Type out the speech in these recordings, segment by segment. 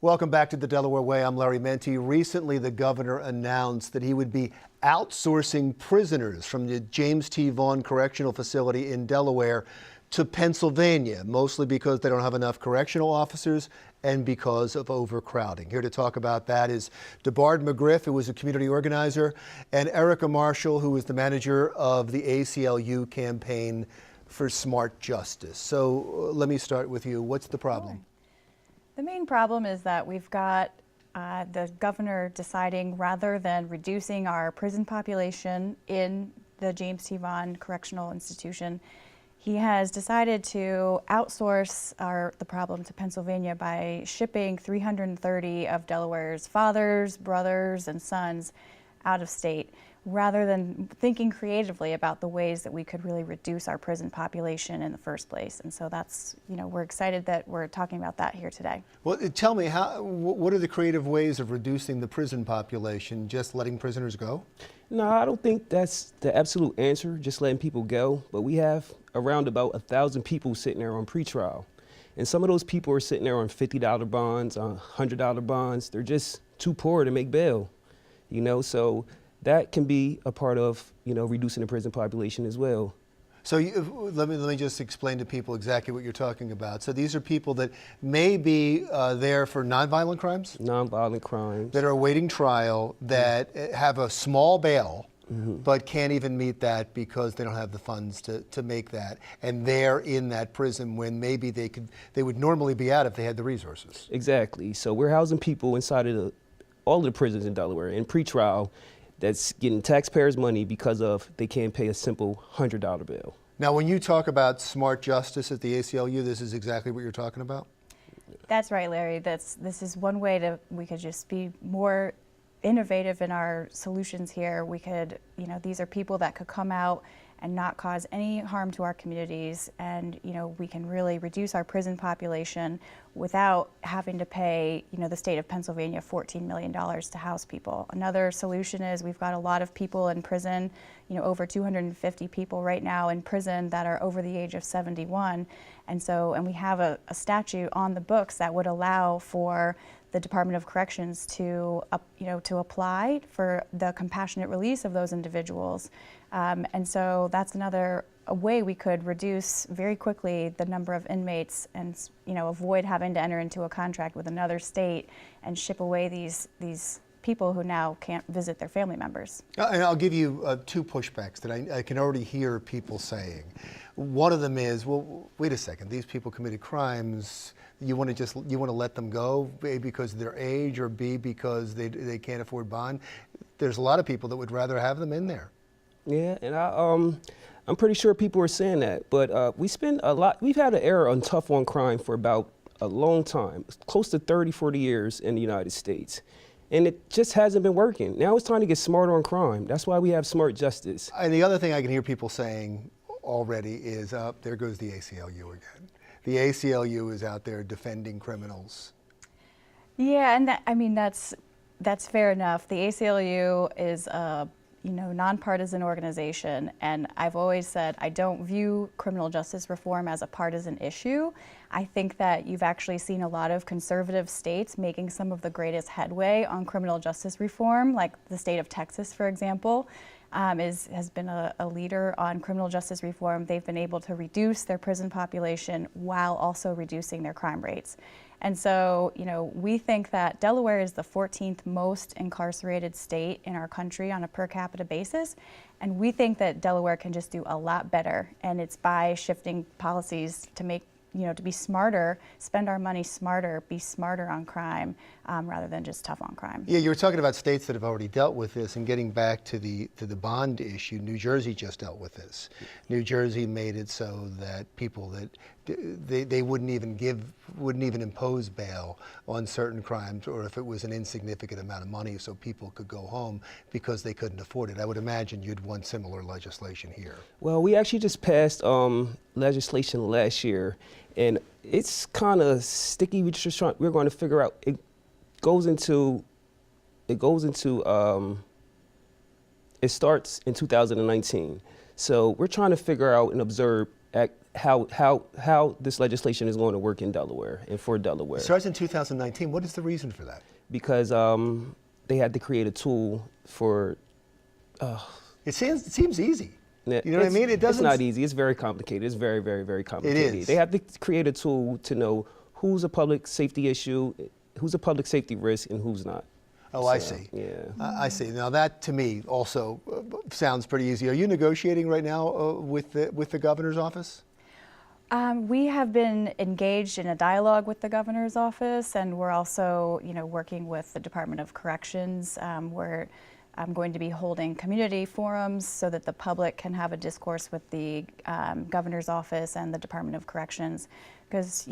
Welcome back to the Delaware Way. I'm Larry Menti. Recently, the governor announced that he would be outsourcing prisoners from the James T. Vaughn Correctional Facility in Delaware to Pennsylvania, mostly because they don't have enough correctional officers and because of overcrowding. Here to talk about that is DuBard McGriff, who was a community organizer, and Erica Marshall, who is the manager of the ACLU campaign for Smart Justice. So let me start with you. What's the problem? The main problem is that we've got the governor deciding, rather than reducing our prison population in the James T. Vaughn Correctional Institution, he has decided to outsource the problem to Pennsylvania by shipping 330 of Delaware's fathers, brothers, and sons out of state, rather than thinking creatively about the ways that we could really reduce our prison population in the first place. And so that's, we're excited that we're talking about that here today. Well, tell me, what are the creative ways of reducing the prison population? Just letting prisoners go? No, I don't think that's the absolute answer, just letting people go. But we have around about 1,000 people sitting there on pretrial. And some of those people are sitting there on $50 bonds, on $100 bonds. They're just too poor to make bail, so that can be a part of, reducing the prison population as well. So let me just explain to people exactly what you're talking about. So these are people that may be there for nonviolent crimes? Nonviolent crimes. That are awaiting trial, that have a small bail, but can't even meet that because they don't have the funds to make that. And they're in that prison when maybe they would normally be out if they had the resources. Exactly. So we're housing people inside of all of the prisons in Delaware in pretrial that's getting taxpayers' money because of they can't pay a simple $100 bill. Now, when you talk about smart justice at the ACLU, this is exactly what you're talking about? That's right, Larry. This is one way we could just be more innovative in our solutions here. We could, these are people that could come out and not cause any harm to our communities, and we can really reduce our prison population without having to pay the state of Pennsylvania $14 million to house people. Another solution is we've got a lot of people in prison, over 250 people right now in prison that are over the age of 71, and we have a statute on the books that would allow for the Department of Corrections to apply for the compassionate release of those individuals. And so that's another way we could reduce very quickly the number of inmates and avoid having to enter into a contract with another state and ship away these people who now can't visit their family members. And I'll give you two pushbacks that I can already hear people saying. One of them is, well, wait a second, these people committed crimes. You want to let them go, A, because of their age, or B, because they can't afford bond? There's a lot of people that would rather have them in there. Yeah, and I'm pretty sure people are saying that, but we've had an era on tough on crime for about a long time, close to 30, 40 years in the United States. And it just hasn't been working. Now it's time to get smarter on crime. That's why we have smart justice. And the other thing I can hear people saying already is, there goes the ACLU again. The ACLU is out there defending criminals. Yeah, and that's fair enough. The ACLU is a nonpartisan organization, and I've always said I don't view criminal justice reform as a partisan issue. I think that you've actually seen a lot of conservative states making some of the greatest headway on criminal justice reform, like the state of Texas, for example. Has been a leader on criminal justice reform. They've been able to reduce their prison population while also reducing their crime rates. And so, we think that Delaware is the 14th most incarcerated state in our country on a per capita basis. And we think that Delaware can just do a lot better. And it's by shifting policies to make, to be smarter, spend our money smarter, be smarter on crime, rather than just tough on crime. Yeah, you were talking about states that have already dealt with this, and getting back to the bond issue, New Jersey just dealt with this. New Jersey made it so that people that they wouldn't even impose bail on certain crimes, or if it was an insignificant amount of money, so people could go home because they couldn't afford it. I would imagine you'd want similar legislation here. Well, we actually just passed legislation last year, and it's kind of sticky. We're going to figure out. It starts in 2019. So we're trying to figure out and observe how this legislation is going to work in Delaware and for Delaware. It starts in 2019. What is the reason for that? Because they had to create a tool for. It seems easy. You know what I mean? It doesn't. It's not easy. It's very complicated. It's very, very, very complicated. It is. They have to create a tool to know who's a public safety issue, who's a public safety risk, and who's not. Oh, I see. Yeah. I see. Now that to me also sounds pretty easy. Are you negotiating right now with the governor's office? We have been engaged in a dialogue with the governor's office, and we're also, working with the Department of Corrections. Where I'm going to be holding community forums so that the public can have a discourse with the governor's office and the Department of Corrections, because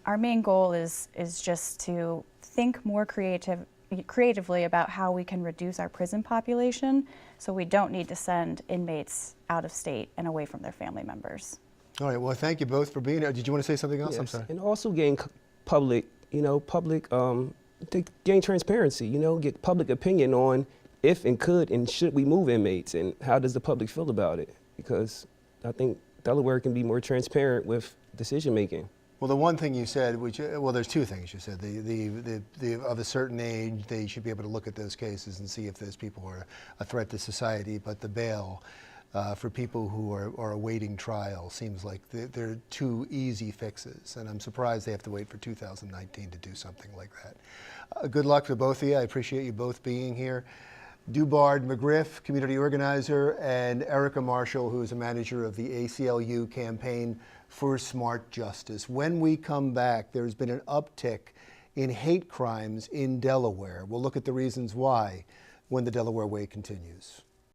our main goal is just to think more creatively about how we can reduce our prison population, so we don't need to send inmates out of state and away from their family members. All right. Well, thank you both for being here. Did you want to say something else? Yes. I'm sorry. And also gain public to gain transparency. Get public opinion on if and could and should we move inmates, and how does the public feel about it? Because I think Delaware can be more transparent with decision making. Well, the one thing you said, there's two things you said. The of a certain age, they should be able to look at those cases and see if those people are a threat to society. But the bail for people who are awaiting trial seems like they're two easy fixes, and I'm surprised they have to wait for 2019 to do something like that. Good luck to both of you. I appreciate you both being here. DuBard McGriff, community organizer, and Erica Marshall, who is a manager of the ACLU campaign for Smart Justice. When we come back, there's been an uptick in hate crimes in Delaware. We'll look at the reasons why when the Delaware Way continues.